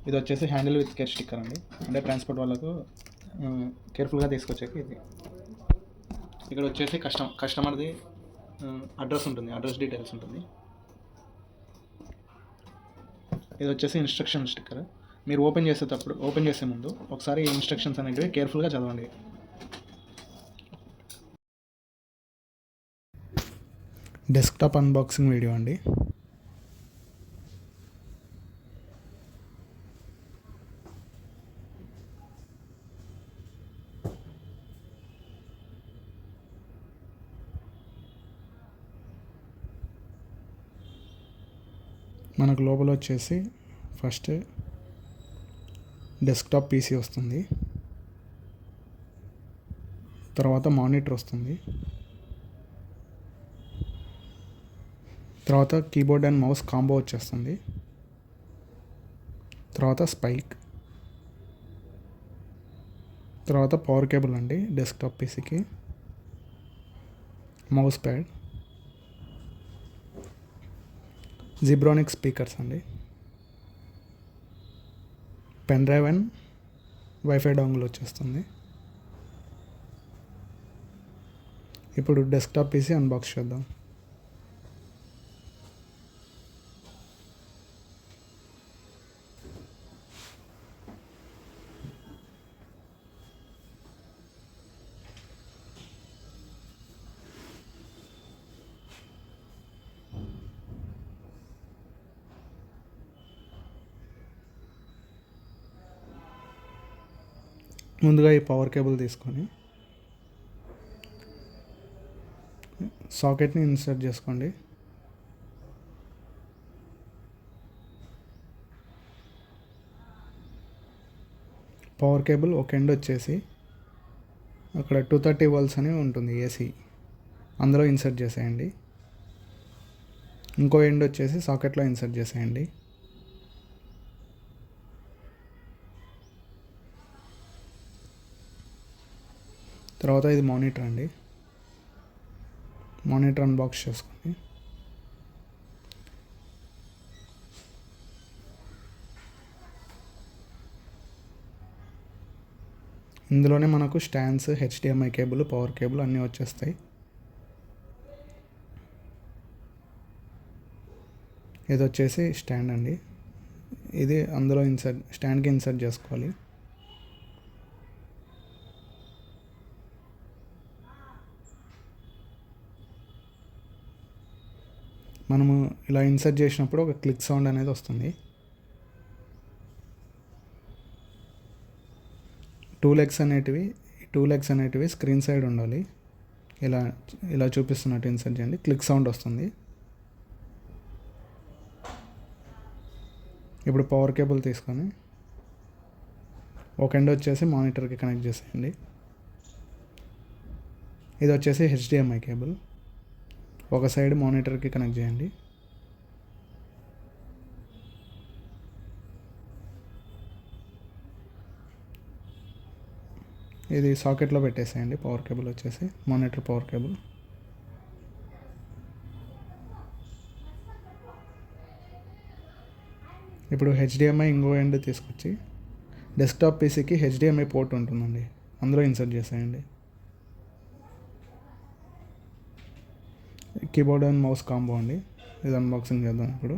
ఇది వచ్చేసి handle with care sticker అండి, అంటే ట్రాన్స్పోర్ట్ వాళ్ళకు కేర్ఫుల్గా తీసుకొచ్చాక ఇది. ఇక్కడ వచ్చేసి కస్టమర్ది అడ్రస్ ఉంటుంది, అడ్రస్ డీటెయిల్స్ ఉంటుంది. ఇది వచ్చేసి ఇన్స్ట్రక్షన్ స్టిక్కర్. మీరు ఓపెన్ చేసే ముందు ఒకసారి ఇన్స్ట్రక్షన్స్ అనేటివి కేర్ఫుల్గా చదవండి. డెస్క్టాప్ అన్బాక్సింగ్ వీడియో అండి. మనకు లోపల వచ్చేసి ఫస్ట్ డెస్క్టాప్ పీసీ వస్తుంది, తర్వాత మానిటర్ వస్తుంది, తర్వాత కీబోర్డ్ అండ్ మౌస్ కాంబో వచ్చేస్తుంది, తర్వాత స్పైక్, తర్వాత పవర్ కేబుల్ అండి డెస్క్టాప్ పీసీకి, మౌస్ ప్యాడ్, జిబ్రానిక్ స్పీకర్స్ అండి, pen drive and wifi dongle వచ్చేస్తుంది. ఇప్పుడు డెస్క్టాప్ పీసీ అన్బాక్స్ చేద్దాం. ముందుగా ఈ పవర్ కేబుల్ తీసుకొని సాకెట్ని ఇన్సర్ట్ చేసుకోండి. పవర్ కేబుల్ ఒక ఎండ్ వచ్చేసి అక్కడ 230 వోల్ట్స్ అని ఉంటుంది ఏసీ, అందులో ఇన్సర్ట్ చేసేయండి. ఇంకో ఎండ్ వచ్చేసి సాకెట్లో ఇన్సర్ట్ చేసేయండి. తర్వాత ఇది మానిటర్ అండి, మానిటర్ అన్బాక్స్ చేసుకొని ఇందులోనే మనకు stands, HDMI cable, power cable అన్నీ వచ్చేస్తాయి. ఇది వచ్చేసి స్టాండ్ అండి, ఇది అందులో స్టాండ్కి ఇన్సర్ట్ చేసుకోవాలి. మనము ఇలా ఇన్సర్ట్ చేసినప్పుడు ఒక క్లిక్ సౌండ్ అనేది వస్తుంది. 2 లెగ్స్ అనేటివి స్క్రీన్ సైడ్ ఉండాలి. ఇలా చూపిస్తున్నట్టు ఇన్సర్ట్ చేయండి, క్లిక్ సౌండ్ వస్తుంది. ఇప్పుడు పవర్ కేబుల్ తీసుకొని ఒక ఎండ్ వచ్చేసి మానిటర్కి కనెక్ట్ చేసేయండి. ఇది వచ్చేసి హెచ్డిఎంఐ కేబుల్, ఒక సైడ్ మానిటర్కి కనెక్ట్ చేయండి. ఇది సాకెట్లో పెట్టేసేయండి. పవర్ కేబుల్ వచ్చేసి మానిటర్ పవర్ కేబుల్. ఇప్పుడు హెచ్డిఎంఐ ఇంకో ఎండ్ తీసుకొచ్చి డెస్క్టాప్ పీసీకి హెచ్డిఎంఐ పోర్ట్ ఉంటుందండి, అందులో ఇన్సర్ట్ చేసేయండి. కీబోర్డ్ అండ్ మౌస్ కాంబో అండి, ఇది అన్బాక్సింగ్ చేద్దాం. ఇప్పుడు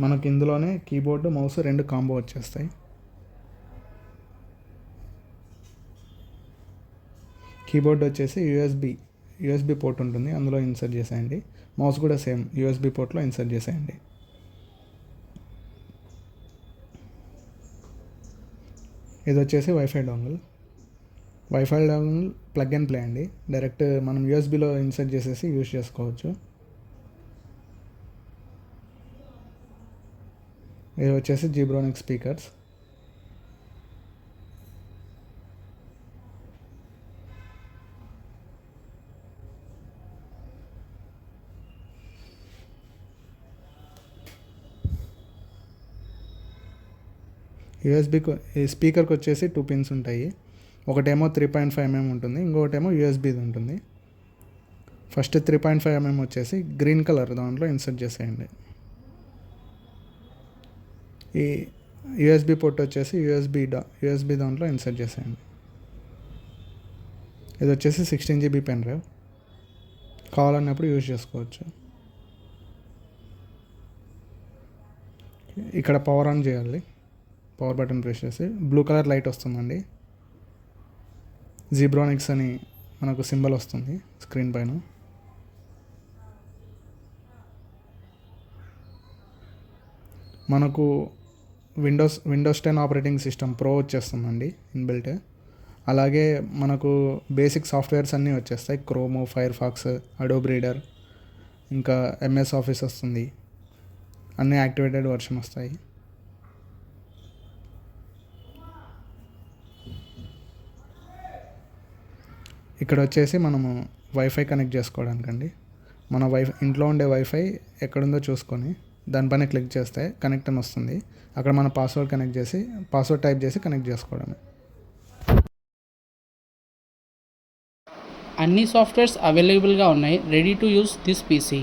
మనకి ఇందులోనే కీబోర్డు, మౌస్ రెండు కాంబో వచ్చేస్తాయి. కీబోర్డ్ వచ్చేసి యూఎస్బి పోర్ట్ ఉంటుంది, అందులో ఇన్సర్ట్ చేసేయండి. మౌస్ కూడా సేమ్ యూఎస్బి పోర్ట్లో ఇన్సర్ట్ చేసేయండి. ఇది వచ్చేసి wifi dongle plug and play అండి, డైరెక్ట్ మనం యూఎస్బిలో ఇన్సర్ట్ చేసేసి యూజ్ చేసుకోవచ్చు. ఇది వచ్చేసి జిబ్రానిక్ స్పీకర్స్. ఈ స్పీకర్కి వచ్చేసి 2 పిన్స్ ఉంటాయి. ఒకటేమో 3.5 mm ఉంటుంది, ఇంకొకటేమో యూఎస్బిది ఉంటుంది. ఫస్ట్ 3.5 mm వచ్చేసి గ్రీన్ కలర్ దాంట్లో ఇన్సర్ట్ చేసేయండి. ఈ యూఎస్బి పోర్ట్ వచ్చేసి యూఎస్బి దాంట్లో ఇన్సర్ట్ చేసేయండి. ఇది వచ్చేసి 16 GB పెన్ డ్రైవ్, కావాలన్నప్పుడు యూజ్ చేసుకోవచ్చు. ఇక్కడ పవర్ ఆన్ చేయాలి. పవర్ బటన్ ప్రెస్ చేసి బ్లూ కలర్ లైట్ వస్తుందండి. జీబ్రానిక్స్ అని మనకు సింబల్ వస్తుంది స్క్రీన్ పైన. మనకు విండోస్ 10 ఆపరేటింగ్ సిస్టమ్ ప్రో వచ్చేస్తుందండి ఇన్బిల్ట్. అలాగే మనకు బేసిక్ సాఫ్ట్వేర్స్ అన్నీ వచ్చేస్తాయి. Chrome, Firefox, Adobe Reader, ఇంకా ఎంఎస్ ఆఫీస్ వస్తుంది. అన్నీ యాక్టివేటెడ్ వర్షన్ వస్తాయి. ఇక్కడ వచ్చేసి మనము వైఫై కనెక్ట్ చేసుకోవడానికండి. మన ఇంట్లో ఉండే వైఫై ఎక్కడుందో చూసుకొని దానిపైన క్లిక్ చేస్తే కనెక్ట్ అని వస్తుంది. అక్కడ మన పాస్వర్డ్ టైప్ చేసి కనెక్ట్ చేసుకోవడమే. అన్ని సాఫ్ట్వేర్స్ అవైలబుల్గా ఉన్నాయి. Ready to use this PC.